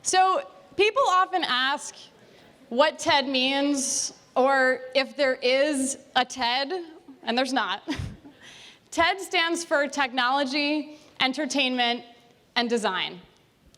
So people often ask what TED means, or if there is a TED, and there's not. TED stands for Technology, Entertainment, and Design.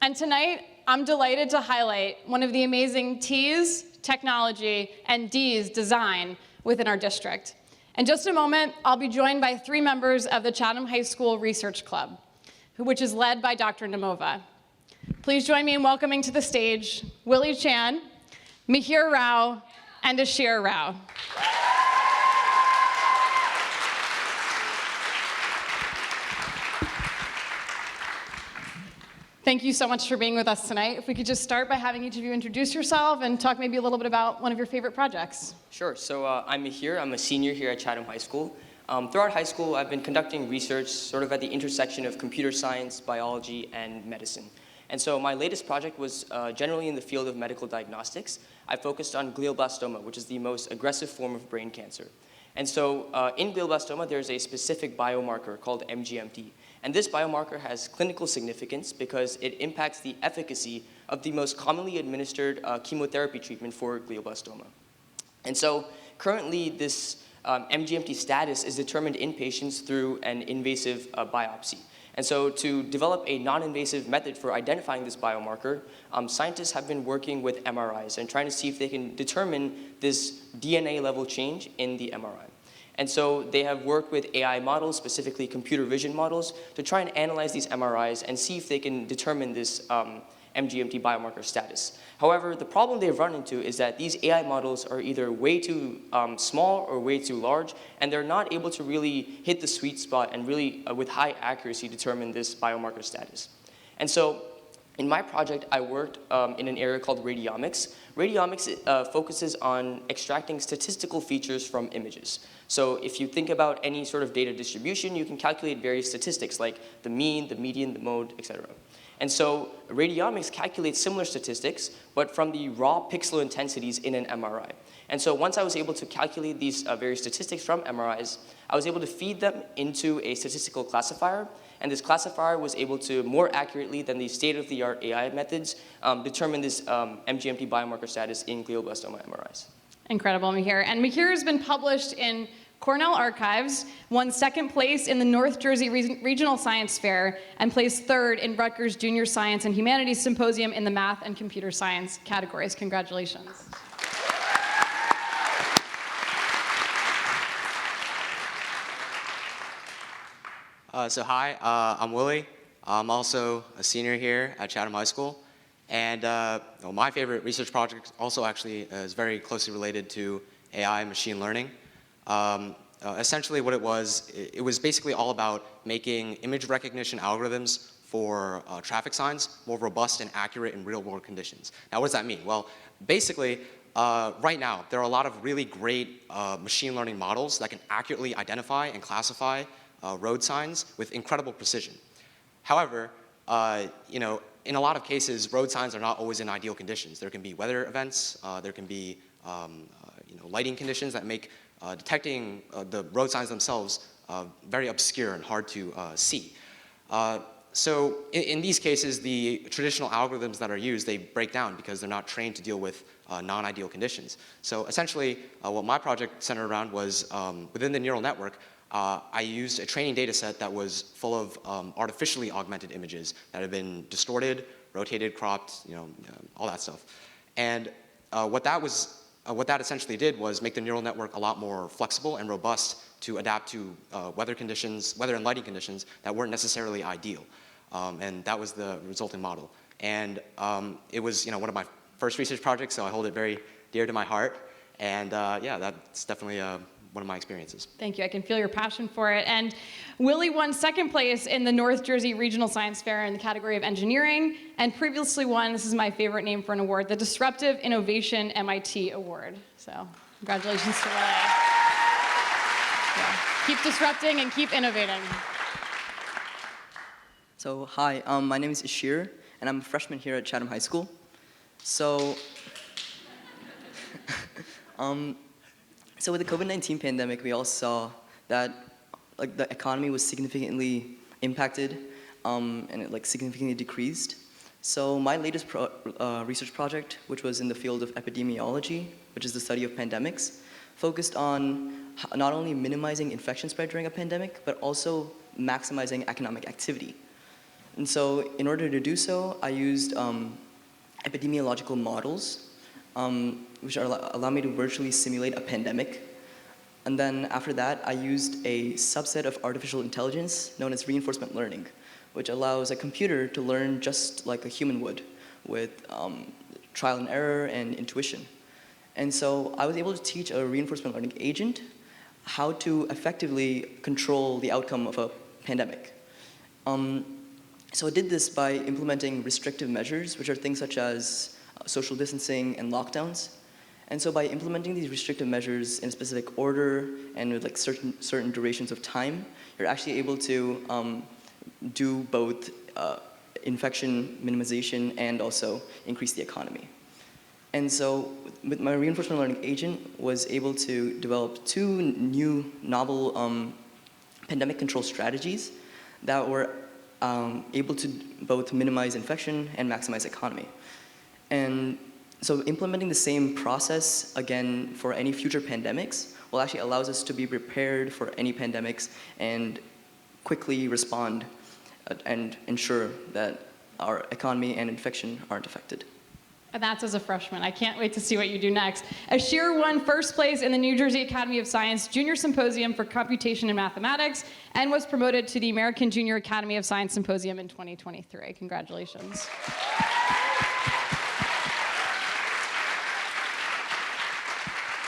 And tonight, I'm delighted to highlight one of the amazing T's, Technology, and D's, Design, within our district. In just a moment, I'll be joined by 3 members of the Chatham High School Research Club, which is led by Dr. Namova. Please join me in welcoming to the stage Willy Chan, Mihir Rao, and Ashir Rao. Thank you so much for being with us tonight. If we could just start by having each of you introduce yourself and talk maybe a little bit about one of your favorite projects. Sure. So I'm Mihir. I'm a senior here at Chatham High School. Throughout high school, I've been conducting research sort of at the intersection of computer science, biology, and medicine. And so my latest project was generally in the field of medical diagnostics. I focused on glioblastoma, which is the most aggressive form of brain cancer. And so in glioblastoma, there's a specific biomarker called MGMT. And this biomarker has clinical significance because it impacts the efficacy of the most commonly administered chemotherapy treatment for glioblastoma. And so currently, this MGMT status is determined in patients through an invasive biopsy. And so to develop a non-invasive method for identifying this biomarker, scientists have been working with MRIs and trying to see if they can determine this DNA level change in the MRI. And so they have worked with AI models, specifically computer vision models, to try and analyze these MRIs and see if they can determine this MGMT biomarker status. However, the problem they've run into is that these AI models are either way too small or way too large, and they're not able to really hit the sweet spot and really, with high accuracy, determine this biomarker status. And so in my project, I worked in an area called radiomics. Radiomics focuses on extracting statistical features from images. So if you think about any sort of data distribution, you can calculate various statistics like the mean, the median, the mode, etc. And so radiomics calculates similar statistics, but from the raw pixel intensities in an MRI. And so once I was able to calculate these various statistics from MRIs, I was able to feed them into a statistical classifier, and this classifier was able to more accurately than the state-of-the-art AI methods determine this MGMT biomarker status in glioblastoma MRIs. Incredible, Mihir. And Mihir has been published in Cornell Archives, won 2nd place in the North Jersey Regional Science Fair, and placed 3rd in Rutgers Junior Science and Humanities Symposium in the Math and Computer Science categories. Congratulations. Hi, I'm Willy. I'm also a senior here at Chatham High School. And my favorite research project also actually is very closely related to AI and machine learning. Essentially what it was basically all about making image recognition algorithms for traffic signs more robust and accurate in real-world conditions. Now, what does that mean? Well, basically, right now, there are a lot of really great machine learning models that can accurately identify and classify road signs with incredible precision. However, in a lot of cases, road signs are not always in ideal conditions. There can be weather events, there can be lighting conditions that make detecting the road signs themselves very obscure and hard to see. So in these cases, the traditional algorithms that are used, they break down because they're not trained to deal with non-ideal conditions. So essentially, what my project centered around was within the neural network, I used a training data set that was full of artificially augmented images that had been distorted, rotated, cropped, all that stuff. And what that essentially did was make the neural network a lot more flexible and robust to adapt to weather and lighting conditions that weren't necessarily ideal. And that was the resulting model. And it was one of my first research projects, so I hold it very dear to my heart. And yeah, that's definitely one of my experiences. Thank you. I can feel your passion for it. And Willy won 2nd place in the North Jersey Regional Science Fair in the category of engineering, and previously won, this is my favorite name for an award, the Disruptive Innovation MIT Award. So congratulations to Willy. Yeah. Keep disrupting and keep innovating. So hi, my name is Ishir, and I'm a freshman here at Chatham High School. So, so with the COVID-19 pandemic, we all saw that the economy was significantly impacted, and it significantly decreased. So my latest research project, which was in the field of epidemiology, which is the study of pandemics, focused on not only minimizing infection spread during a pandemic, but also maximizing economic activity. And so in order to do so, I used epidemiological models, which allow me to virtually simulate a pandemic. And then after that, I used a subset of artificial intelligence known as reinforcement learning, which allows a computer to learn just like a human would, with trial and error and intuition. And so I was able to teach a reinforcement learning agent how to effectively control the outcome of a pandemic. So I did this by implementing restrictive measures, which are things such as social distancing and lockdowns. And so by implementing these restrictive measures in a specific order and with like certain durations of time, you're actually able to do both infection minimization and also increase the economy. And so with my reinforcement learning agent was able to develop two new novel pandemic control strategies that were able to both minimize infection and maximize economy. And so implementing the same process again for any future pandemics will actually allows us to be prepared for any pandemics and quickly respond and ensure that our economy and infection aren't affected. And that's as a freshman. I can't wait to see what you do next. Ashir won first place in the New Jersey Academy of Science Junior Symposium for Computation and Mathematics and was promoted to the American Junior Academy of Science Symposium in 2023. Congratulations.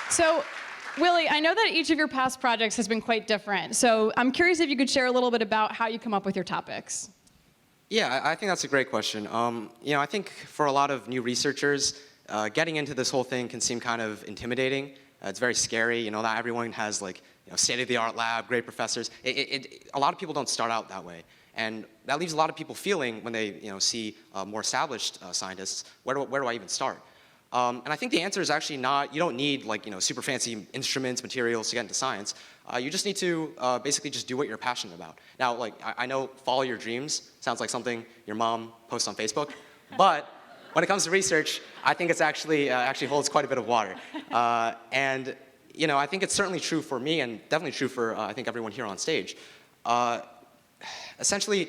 So, Willy, I know that each of your past projects has been quite different. So I'm curious if you could share a little bit about how you come up with your topics. Yeah, I think that's a great question. I think for a lot of new researchers, getting into this whole thing can seem kind of intimidating. It's very scary. Not everyone has state-of-the-art lab, great professors. A lot of people don't start out that way, and that leaves a lot of people feeling when they see more established scientists, where do I even start? And I think the answer is actually not. You don't need super fancy instruments, materials to get into science. You just need to basically just do what you're passionate about. Now, I know follow your dreams sounds like something your mom posts on Facebook, but when it comes to research, I think it's actually holds quite a bit of water. And I think it's certainly true for me, and definitely true for I think everyone here on stage. Essentially,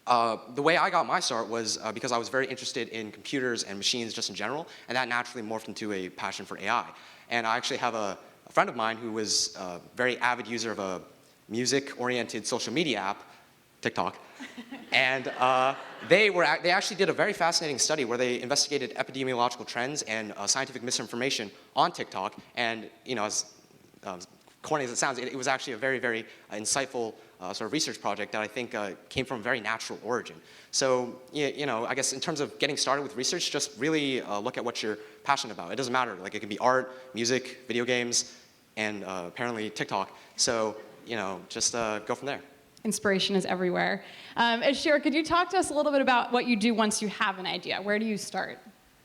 the way I got my start was because I was very interested in computers and machines just in general, and that naturally morphed into a passion for AI. And I actually have a friend of mine who was a very avid user of a music-oriented social media app, TikTok, and they actually did a very fascinating study where they investigated epidemiological trends and scientific misinformation on TikTok. And as corny as it sounds, it was actually a very, very insightful sort of research project that I think came from a very natural origin. So, I guess in terms of getting started with research, just really look at what you're passionate about. It doesn't matter. It can be art, music, video games, and apparently TikTok. So, just go from there. Inspiration is everywhere. Ashir, could you talk to us a little bit about what you do once you have an idea? Where do you start?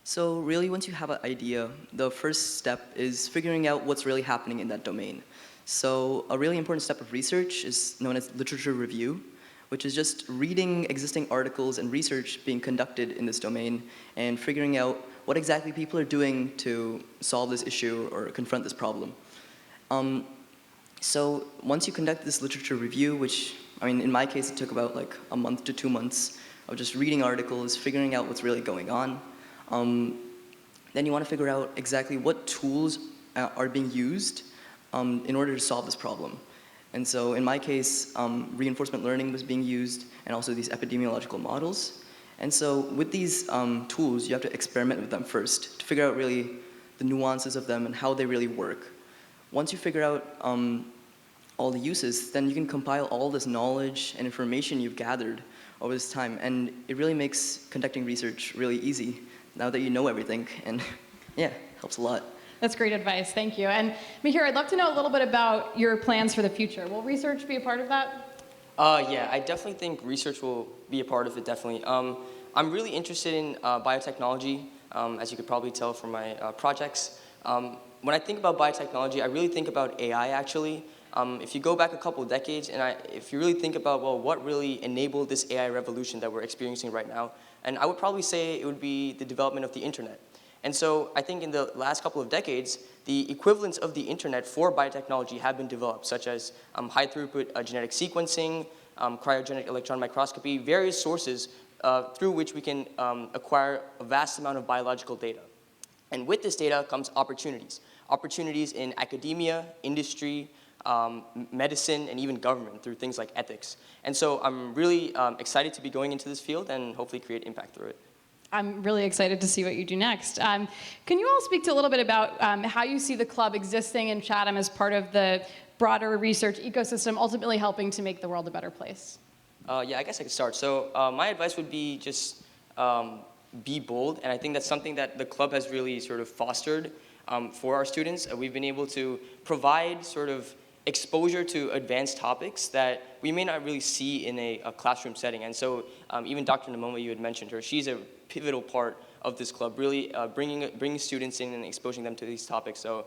So really, once you have an idea, the first step is figuring out what's really happening in that domain. So a really important step of research is known as literature review, which is just reading existing articles and research being conducted in this domain and figuring out what exactly people are doing to solve this issue or confront this problem. So once you conduct this literature review, which, in my case, it took about a month to 2 months of just reading articles, figuring out what's really going on. Then you want to figure out exactly what tools are being used in order to solve this problem. And so in my case, reinforcement learning was being used, and also these epidemiological models. And so with these tools, you have to experiment with them first to figure out really the nuances of them and how they really work. Once you figure out all the uses, then you can compile all this knowledge and information you've gathered over this time. And it really makes conducting research really easy now that you know everything. And yeah, helps a lot. That's great advice, thank you. And Mihir, I'd love to know a little bit about your plans for the future. Will research be a part of that? Yeah, I definitely think research will be a part of it, definitely. I'm really interested in biotechnology, as you could probably tell from my projects. When I think about biotechnology, I really think about AI, actually. if you go back a couple of decades, and if you really think about, well, what really enabled this AI revolution that we're experiencing right now, and I would probably say it would be the development of the internet. And so I think in the last couple of decades, the equivalents of the internet for biotechnology have been developed, such as high throughput genetic sequencing, cryogenic electron microscopy, various sources through which we can acquire a vast amount of biological data. And with this data comes opportunities. Opportunities in academia, industry, medicine, and even government through things like ethics. And so I'm really excited to be going into this field and hopefully create impact through it. I'm really excited to see what you do next. Can you all speak to a little bit about how you see the club existing in Chatham as part of the broader research ecosystem, ultimately helping to make the world a better place? Yeah, I guess I could start. So my advice would be just be bold, and I think that's something that the club has really sort of fostered for our students. We've been able to provide sort of exposure to advanced topics that we may not really see in a classroom setting. And so even Dr. Namoma, you had mentioned her, she's a pivotal part of this club, really bringing students in and exposing them to these topics. So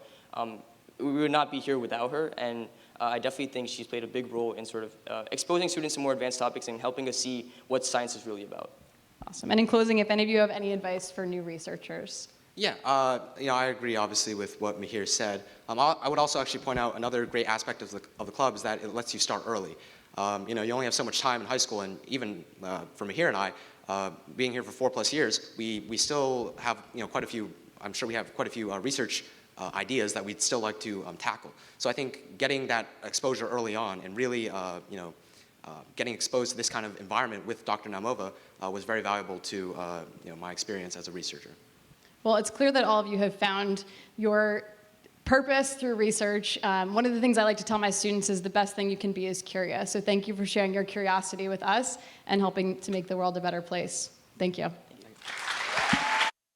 we would not be here without her, and I definitely think she's played a big role in sort of exposing students to more advanced topics and helping us see what science is really about. Awesome. And in closing, if any of you have any advice for new researchers? Yeah, I agree obviously with what Mihir said. I would also actually point out another great aspect of the club is that it lets you start early. You only have so much time in high school, and even for Mihir and I, being here for 4+ years, we still have quite a few. I'm sure we have quite a few research ideas that we'd still like to tackle. So I think getting that exposure early on and really getting exposed to this kind of environment with Dr. Namova was very valuable to my experience as a researcher. Well, it's clear that all of you have found your purpose through research. One of the things I like to tell my students is the best thing you can be is curious. So thank you for sharing your curiosity with us and helping to make the world a better place. Thank you.